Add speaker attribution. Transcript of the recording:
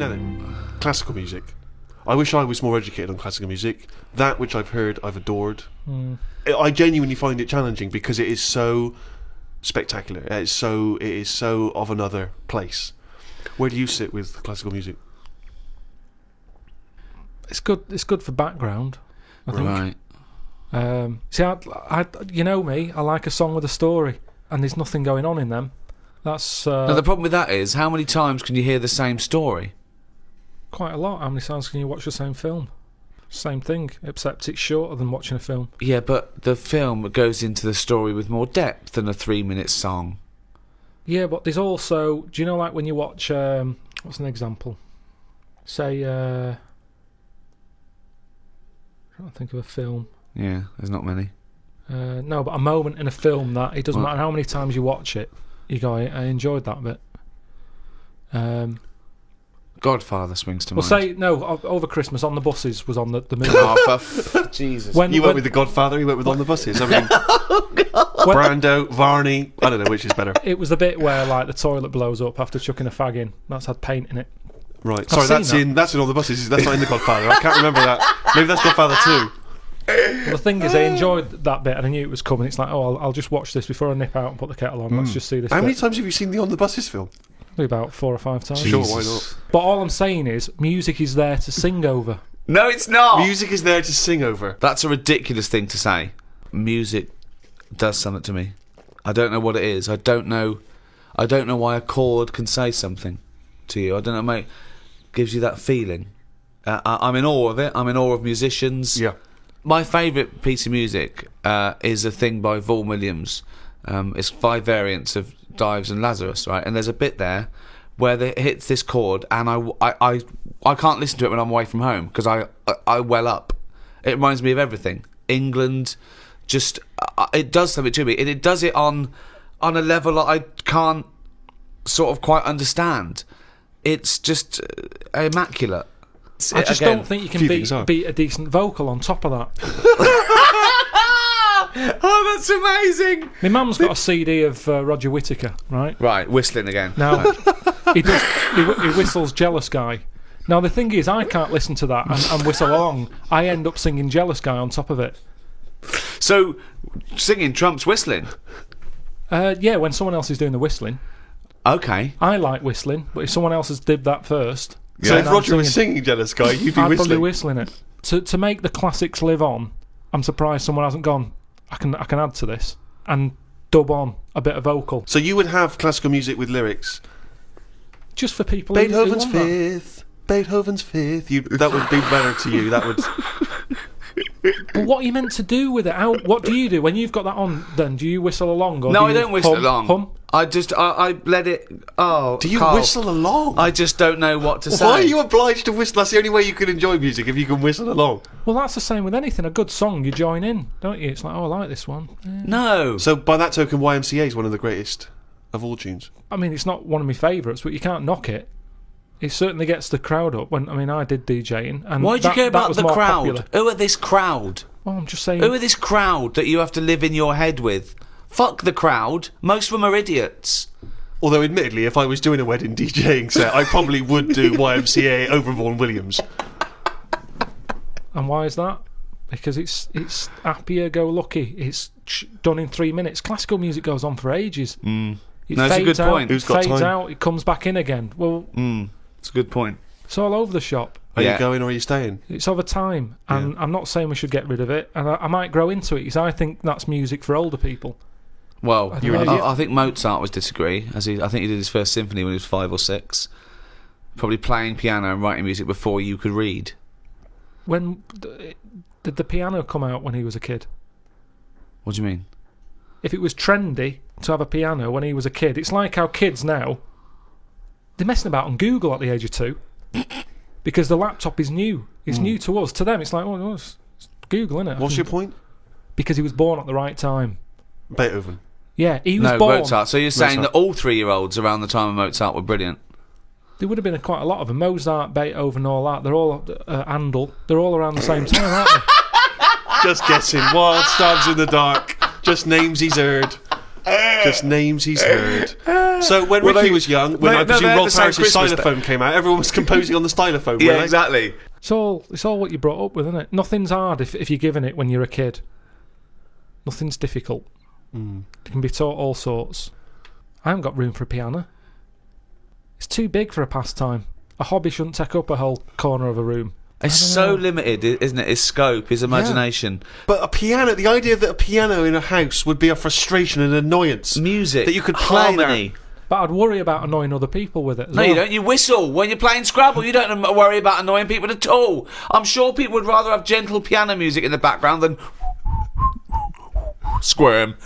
Speaker 1: No. Classical music. I wish I was more educated on classical music. That which I've heard, I've adored. I genuinely find it challenging because it is so spectacular. It is so of another place. Where do you sit with classical music?
Speaker 2: It's good. It's good for background, I think.
Speaker 3: Right.
Speaker 2: See, I you know me. I like a song with a story, and there's nothing going on in them. That's
Speaker 3: Now the problem with that is, how many times can you hear the same story?
Speaker 2: quite a lot. How many times can you watch the same film? Same thing, except it's shorter than watching a film.
Speaker 3: Yeah, but the film goes into the story with more depth than a 3-minute song.
Speaker 2: Yeah, but there's also, do you know, like when you watch, what's an example? Say, I'm trying to think of a film.
Speaker 3: Yeah, there's not many.
Speaker 2: No, but a moment in a film that it doesn't matter how many times you watch it, you go, I enjoyed that bit.
Speaker 3: Godfather springs to
Speaker 2: Well,
Speaker 3: mind.
Speaker 2: say, no, over Christmas, On the Buses was on the movie.
Speaker 3: Oh, Jesus.
Speaker 1: You went with The Godfather, you went with On the Buses. I mean, Brando, Varney, I don't know which is better.
Speaker 2: It was the bit where, like, the toilet blows up after chucking a fag in. That's had paint in it.
Speaker 1: Right,
Speaker 2: I've
Speaker 1: sorry,
Speaker 2: seen
Speaker 1: that's in On the Buses. That's not in The Godfather. I can't remember that. Maybe that's Godfather 2.
Speaker 2: Well, the thing is, I enjoyed that bit and I knew it was coming. It's like, oh, I'll just watch this before I nip out and put the kettle on. Let's just see this.
Speaker 1: How many
Speaker 2: bit.
Speaker 1: times have you seen the On the Buses film?
Speaker 2: Probably about 4 or 5 times.
Speaker 1: Sure, why not?
Speaker 2: But all I'm saying is, music is there to sing over.
Speaker 3: No, it's not.
Speaker 1: Music is there to sing over.
Speaker 3: That's a ridiculous thing to say. Music does something to me. I don't know what it is. I don't know why a chord can say something to you. I don't know, mate. Gives you that feeling. I'm in awe of it. I'm in awe of musicians.
Speaker 1: Yeah.
Speaker 3: My favourite piece of music is a thing by Vaughan Williams. It's 5 variants of Dives and Lazarus, right? And there's a bit there where it hits this chord, and I can't listen to it when I'm away from home because I well up. It reminds me of everything. England, just it does something to me, and it does it on a level that I can't sort of quite understand. It's just immaculate.
Speaker 2: I just don't think you can beat a decent vocal on top of that.
Speaker 3: Oh, that's amazing!
Speaker 2: My mum's got a CD of Roger Whittaker, right?
Speaker 3: Right, whistling again.
Speaker 2: Now, he whistles Jealous Guy. Now, the thing is, I can't listen to that and whistle along. I end up singing Jealous Guy on top of it.
Speaker 3: So, singing trumps whistling?
Speaker 2: Yeah, when someone else is doing the whistling.
Speaker 3: Okay.
Speaker 2: I like whistling, but if someone else has did that first...
Speaker 1: So if Roger was singing Jealous Guy, you'd be
Speaker 2: I'd
Speaker 1: whistling.
Speaker 2: probably whistling it. To make the classics live on, I'm surprised someone hasn't gone, I can add to this, and dub on a bit of vocal.
Speaker 1: So you would have classical music with lyrics.
Speaker 2: Just for people
Speaker 1: Beethoven's
Speaker 2: who want
Speaker 1: Fifth. Beethoven's Fifth. That would be better to you. That would...
Speaker 2: But what are you meant to do with it? What do you do when you've got that on? Then do you whistle along? Or
Speaker 3: No,
Speaker 2: do you
Speaker 3: I don't whistle along.
Speaker 2: Hum?
Speaker 3: I just I let it. Oh,
Speaker 1: Do you
Speaker 3: Karl,
Speaker 1: whistle along?
Speaker 3: I just don't know what to say.
Speaker 1: Why are you obliged to whistle? That's the only way you can enjoy music, if you can whistle along.
Speaker 2: Well, that's the same with anything. A good song, you join in, don't you? It's like, oh, I like this one. Yeah.
Speaker 3: No.
Speaker 1: So by that token, YMCA is one of the greatest of all tunes.
Speaker 2: I mean, it's not one of my favourites, but you can't knock it. It certainly gets the crowd up. I did DJing, and
Speaker 3: why do you care about
Speaker 2: was
Speaker 3: the
Speaker 2: more
Speaker 3: crowd?
Speaker 2: popular.
Speaker 3: Who are this crowd?
Speaker 2: Well, I'm just saying.
Speaker 3: Who are this crowd that you have to live in your head with? Fuck the crowd. Most of them are idiots.
Speaker 1: Although, admittedly, if I was doing a wedding DJing set, I probably would do YMCA over Vaughan Williams.
Speaker 2: And why is that? Because it's happier-go-lucky. It's done in 3 minutes. Classical music goes on for ages. It
Speaker 3: No, it's a
Speaker 2: fades
Speaker 3: good
Speaker 2: out,
Speaker 3: point.
Speaker 1: Who's got
Speaker 2: fades
Speaker 1: time?
Speaker 2: out, it comes back in again. Well,
Speaker 3: It's a good point.
Speaker 2: it's all over the shop.
Speaker 1: Are
Speaker 3: Yeah.
Speaker 1: you going or are you staying?
Speaker 2: It's over time, and I'm not saying we should get rid of it, and I might grow into it, because I think that's music for older people.
Speaker 3: Well,
Speaker 2: You're an idiot.
Speaker 3: I think Mozart would disagree. I think he did his first symphony when he was 5 or 6. Probably playing piano and writing music before you could read.
Speaker 2: When did the piano come out when he was a kid?
Speaker 3: What do you mean?
Speaker 2: If it was trendy to have a piano when he was a kid, it's like how kids now, they're messing about on Google at the age of 2 because the laptop is new. It's new to us. To them, it's like, well, it's Google, innit?
Speaker 1: What's your point?
Speaker 2: Because he was born at the right time.
Speaker 1: Beethoven.
Speaker 2: Yeah, he was
Speaker 3: No,
Speaker 2: born.
Speaker 3: Mozart. So you're saying
Speaker 1: Mozart.
Speaker 3: that all 3-year-olds around the time of Mozart were brilliant?
Speaker 2: There would have been quite a lot of them. Mozart, Beethoven, all that. They're all Handel. They're all around the same time, aren't they?
Speaker 1: Just guessing. Wild stabs in the dark. Just names he's heard. Just names he's heard. So when
Speaker 3: Well,
Speaker 1: Ricky was young, when I presume
Speaker 3: they had
Speaker 1: Rolf
Speaker 3: the same
Speaker 1: Harris's
Speaker 3: Christmas
Speaker 1: stylophone came out, everyone was composing on the stylophone.
Speaker 3: Yeah,
Speaker 1: weren't they?
Speaker 3: exactly.
Speaker 2: It's all what you're brought up with, isn't it? Nothing's hard if you're given it when you're a kid. Nothing's difficult. It can be taught all sorts. I haven't got room for a piano. It's too big for a pastime. A hobby shouldn't take up a whole corner of a room.
Speaker 3: It's so limited, isn't it? His scope, his imagination.
Speaker 1: But a piano, the idea that a piano in a house would be a frustration and annoyance.
Speaker 3: Music.
Speaker 1: That you could play
Speaker 3: harmony.
Speaker 2: But I'd worry about annoying other people with it as
Speaker 3: No,
Speaker 2: well.
Speaker 3: you don't. You whistle when you're playing Scrabble. You don't worry about annoying people at all. I'm sure people would rather have gentle piano music in the background than squirm.